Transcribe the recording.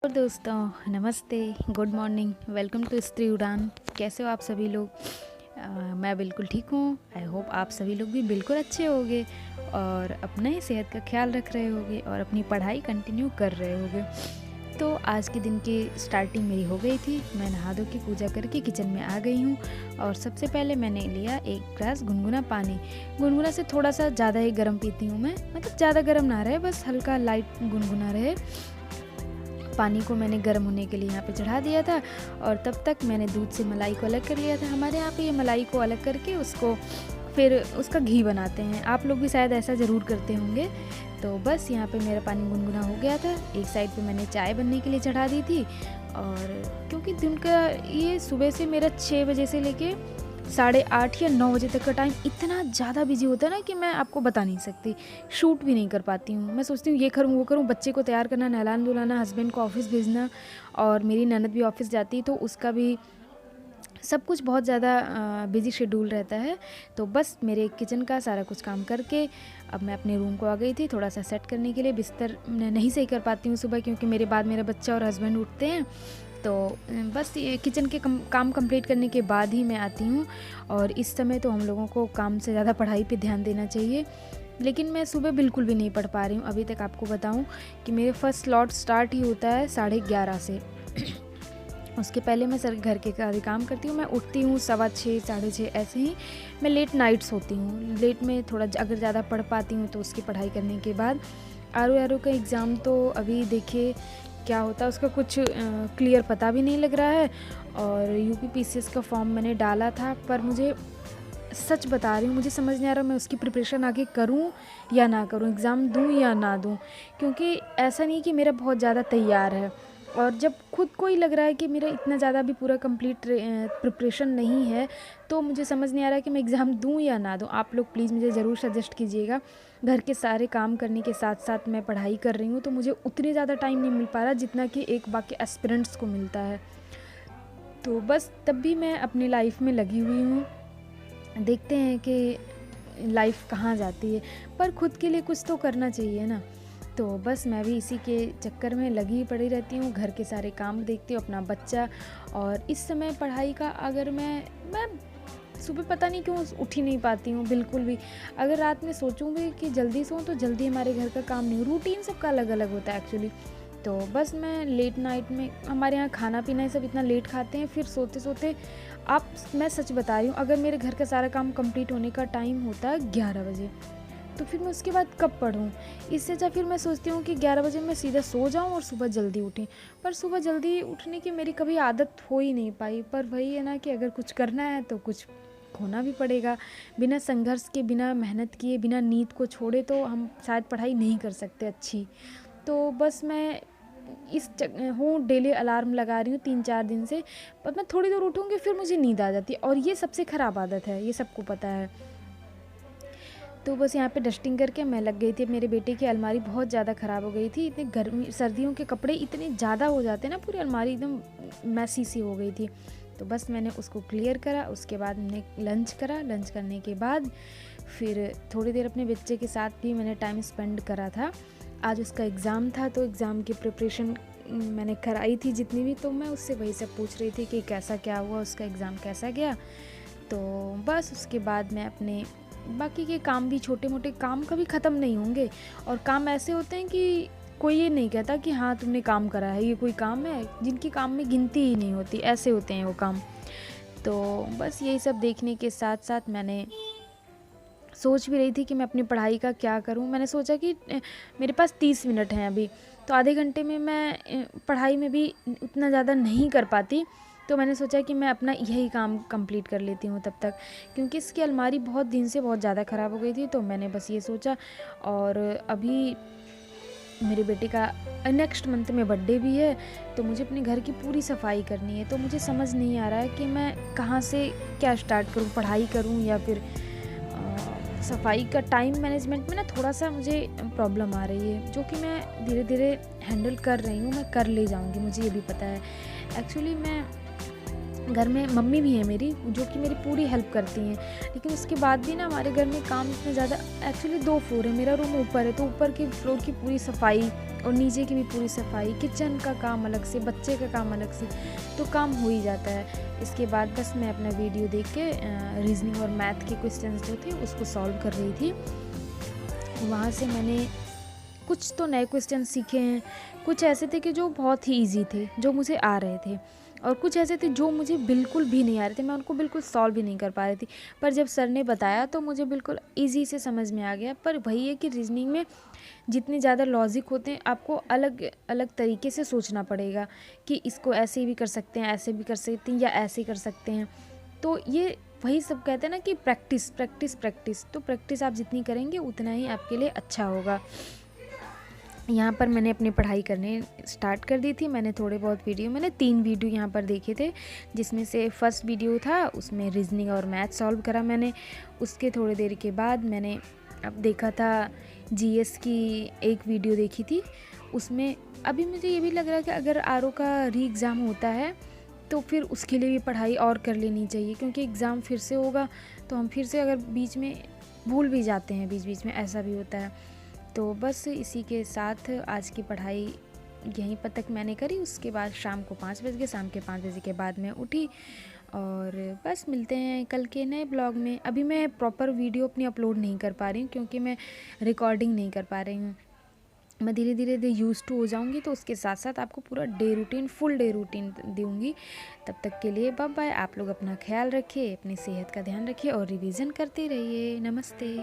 और दोस्तों नमस्ते, गुड मॉर्निंग, वेलकम टू स्त्री उड़ान। कैसे हो आप सभी लोग? मैं बिल्कुल ठीक हूँ। आई होप आप सभी लोग भी बिल्कुल अच्छे होंगे और अपने सेहत का ख्याल रख रहे होंगे और अपनी पढ़ाई कंटिन्यू कर रहे होंगे। तो आज के दिन की स्टार्टिंग मेरी हो गई थी। मैं नहा धो के पूजा करके किचन में आ गई हूँ और सबसे पहले मैंने लिया एक ग्लास गुनगुना पानी। गुनगुना से थोड़ा सा ज़्यादा ही गर्म पीती हूँ मैं, मतलब ज़्यादा गर्म ना रहे, बस हल्का लाइट गुनगुना रहे। पानी को मैंने गर्म होने के लिए यहाँ पे चढ़ा दिया था और तब तक मैंने दूध से मलाई को अलग कर लिया था। हमारे यहाँ पे ये मलाई को अलग करके उसको फिर उसका घी बनाते हैं। आप लोग भी शायद ऐसा ज़रूर करते होंगे। तो बस यहाँ पे मेरा पानी गुनगुना हो गया था। एक साइड पे मैंने चाय बनने के लिए चढ़ा दी थी और क्योंकि दिन का ये सुबह से मेरा 6 बजे से लेके 8:30 या 9 बजे तक का टाइम इतना ज़्यादा बिजी होता है ना कि मैं आपको बता नहीं सकती। शूट भी नहीं कर पाती हूँ। मैं सोचती हूँ ये करूँ वो करूँ, बच्चे को तैयार करना, नहलाना धुलाना, हस्बैंड को ऑफिस भेजना और मेरी ननद भी ऑफिस जाती है तो उसका भी सब कुछ बहुत ज़्यादा बिजी शेड्यूल रहता है। तो बस मेरे किचन का सारा कुछ काम करके अब मैं अपने रूम को आ गई थी थोड़ा सा सेट करने के लिए। बिस्तर मैं नहीं सही कर पाती हूँ सुबह क्योंकि मेरे बाद मेरा बच्चा और हस्बैंड उठते हैं। तो बस ये किचन के काम कंप्लीट करने के बाद ही मैं आती हूँ और इस समय तो हम लोगों को काम से ज़्यादा पढ़ाई पे ध्यान देना चाहिए। लेकिन मैं सुबह बिल्कुल भी नहीं पढ़ पा रही हूँ अभी तक। आपको बताऊँ कि मेरे फर्स्ट स्लॉट स्टार्ट ही होता है 11:30 से। उसके पहले मैं सर घर के सारे काम करती हूँ। मैं उठती हूँ 6:15 6:30 ऐसे ही। मैं लेट नाइट सोती हूँ। लेट में थोड़ा अगर ज़्यादा पढ़ पाती हूँ तो उसकी पढ़ाई करने के बाद आर का एग्ज़ाम तो अभी देखिए क्या होता है उसका कुछ क्लियर पता भी नहीं लग रहा है। और यूपीपीसीएस का फॉर्म मैंने डाला था पर मुझे सच बता रही हूँ मुझे समझ नहीं आ रहा मैं उसकी प्रिपरेशन आगे करूँ या ना करूँ, एग्ज़ाम दूँ या ना दूँ। क्योंकि ऐसा नहीं कि मेरा बहुत ज़्यादा तैयार है और जब खुद को ही लग रहा है कि मेरा इतना ज़्यादा भी पूरा कंप्लीट प्रिपरेशन नहीं है तो मुझे समझ नहीं आ रहा है कि मैं एग्ज़ाम दूँ या ना दूँ। आप लोग प्लीज़ मुझे ज़रूर सजेस्ट कीजिएगा। घर के सारे काम करने के साथ साथ मैं पढ़ाई कर रही हूँ तो मुझे उतने ज़्यादा टाइम नहीं मिल पा रहा जितना कि एक बाकी एस्पिरेंट्स को मिलता है। तो बस तब भी मैं अपनी लाइफ में लगी हुई हूँ। देखते हैं कि लाइफ कहाँ जाती है, पर खुद के लिए कुछ तो करना चाहिए ना। तो बस मैं भी इसी के चक्कर में लगी पड़ी रहती हूँ। घर के सारे काम देखती हूँ, अपना बच्चा और इस समय पढ़ाई का अगर मैं सुबह पता नहीं क्यों उठ ही नहीं पाती हूँ बिल्कुल भी। अगर रात में सोचूँ भी कि जल्दी सोऊं तो जल्दी हमारे घर का काम नहीं, रूटीन सबका अलग अलग होता है एक्चुअली। तो बस मैं लेट नाइट में हमारे यहाँ खाना पीना ये सब इतना लेट खाते हैं फिर सोते सोते मैं सच बता रही हूँ अगर मेरे घर का सारा काम कंप्लीट होने का टाइम होता है 11 बजे तो फिर मैं उसके बाद कब पढूं। इससे अच्छा फिर मैं सोचती हूँ कि 11 बजे मैं सीधा सो जाऊँ और सुबह जल्दी उठें। पर सुबह जल्दी उठने की मेरी कभी आदत हो ही नहीं पाई। पर वही है ना कि अगर कुछ करना है तो कुछ खोना भी पड़ेगा। बिना संघर्ष के, बिना मेहनत किए, बिना नींद को छोड़े तो हम शायद पढ़ाई नहीं कर सकते अच्छी। तो बस मैं डेली अलार्म लगा रही हूँ 3-4 दिन से। पर मैं थोड़ी देर उठूँगी फिर मुझे नींद आ जाती है और ये सबसे ख़राब आदत है, ये सबको पता है। तो बस यहाँ पे डस्टिंग करके मैं लग गई थी। मेरे बेटे की अलमारी बहुत ज़्यादा ख़राब हो गई थी। इतने गर्मी सर्दियों के कपड़े इतने ज़्यादा हो जाते हैं ना, पूरी अलमारी एकदम मैसी सी हो गई थी। तो बस मैंने उसको क्लियर करा। उसके बाद मैंने लंच करा। लंच करने के बाद फिर थोड़ी देर अपने बच्चे के साथ भी मैंने टाइम स्पेंड करा था। आज उसका एग्ज़ाम था तो एग्ज़ाम की प्रिपरेशन मैंने कराई थी जितनी भी। तो मैं उससे वही सब पूछ रही थी कि कैसा क्या हुआ, उसका एग्ज़ाम कैसा गया। तो बस उसके बाद मैं अपने बाकी के काम भी, छोटे मोटे काम कभी ख़त्म नहीं होंगे। और काम ऐसे होते हैं कि कोई ये नहीं कहता कि हाँ तुमने काम करा है, ये कोई काम है, जिनकी काम में गिनती ही नहीं होती, ऐसे होते हैं वो काम। तो बस यही सब देखने के साथ साथ मैंने सोच भी रही थी कि मैं अपनी पढ़ाई का क्या करूं। मैंने सोचा कि मेरे पास 30 मिनट हैं अभी, तो आधे घंटे में मैं पढ़ाई में भी उतना ज़्यादा नहीं कर पाती। तो मैंने सोचा कि मैं अपना यही काम कंप्लीट कर लेती हूँ तब तक, क्योंकि इसकी अलमारी बहुत दिन से बहुत ज़्यादा ख़राब हो गई थी। तो मैंने बस ये सोचा। और अभी मेरे बेटे का नेक्स्ट मंथ में बर्थडे भी है तो मुझे अपने घर की पूरी सफाई करनी है। तो मुझे समझ नहीं आ रहा है कि मैं कहाँ से क्या स्टार्ट करूँ, पढ़ाई करूँ या फिर सफाई का टाइम मैनेजमेंट में ना थोड़ा सा मुझे प्रॉब्लम आ रही है, जो कि मैं धीरे धीरे हैंडल कर रही हूँ। मैं कर ले जाऊँगी, मुझे ये भी पता है। एक्चुअली मैं घर में मम्मी भी है मेरी, जो कि मेरी पूरी हेल्प करती हैं। लेकिन उसके बाद भी ना हमारे घर में काम इतना ज़्यादा, एक्चुअली 2 फ्लोर है, मेरा रूम ऊपर है, तो ऊपर की फ्लोर की पूरी सफाई और नीचे की भी पूरी सफाई, किचन का काम अलग से, बच्चे का काम अलग से, तो काम हो ही जाता है। इसके बाद बस मैं अपना वीडियो देख के रीजनिंग और मैथ के क्वेश्चंस जो थे उसको सॉल्व कर रही थी। वहाँ से मैंने कुछ तो नए क्वेश्चन सीखे हैं, कुछ ऐसे थे कि जो बहुत ही ईजी थे, जो मुझे आ रहे थे, और कुछ ऐसे थे जो मुझे बिल्कुल भी नहीं आ रहे थे, मैं उनको बिल्कुल सॉल्व भी नहीं कर पा रही थी। पर जब सर ने बताया तो मुझे बिल्कुल ईजी से समझ में आ गया। पर वही है कि रीजनिंग में जितने ज़्यादा लॉजिक होते हैं, आपको अलग अलग तरीके से सोचना पड़ेगा कि इसको ऐसे भी कर सकते हैं, ऐसे भी कर सकते हैं, या ऐसे कर सकते हैं। तो ये वही सब कहते हैं ना कि प्रैक्टिस प्रैक्टिस प्रैक्टिस, तो प्रैक्टिस आप जितनी करेंगे उतना ही आपके लिए अच्छा होगा। यहाँ पर मैंने अपनी पढ़ाई करने स्टार्ट कर दी थी। मैंने थोड़े बहुत वीडियो, मैंने 3 वीडियो यहाँ पर देखे थे, जिसमें से फर्स्ट वीडियो था उसमें रीजनिंग और मैथ सॉल्व करा मैंने। उसके थोड़ी देर के बाद मैंने अब देखा था जीएस की एक वीडियो देखी थी। उसमें अभी मुझे ये भी लग रहा है कि अगर आरओ का री एग्ज़ाम होता है तो फिर उसके लिए भी पढ़ाई और कर लेनी चाहिए, क्योंकि एग्ज़ाम फिर से होगा तो हम फिर से अगर बीच में भूल भी जाते हैं, बीच बीच में ऐसा भी होता है। तो बस इसी के साथ आज की पढ़ाई यहीं पर तक मैंने करी। उसके बाद शाम को 5 बज गए, शाम के 5 बजे के बाद मैं उठी, और बस मिलते हैं कल के नए ब्लॉग में। अभी मैं प्रॉपर वीडियो अपनी अपलोड नहीं कर पा रही हूँ, क्योंकि मैं रिकॉर्डिंग नहीं कर पा रही हूँ। मैं धीरे धीरे यूज़ टू हो जाऊँगी, तो उसके साथ साथ आपको पूरा day routine, full day routine दूँगी। तब तक के लिए बाय बाय। आप लोग अपना ख्याल रखिए, अपनी सेहत का ध्यान रखिए और रिवीजन करते रहिए। नमस्ते।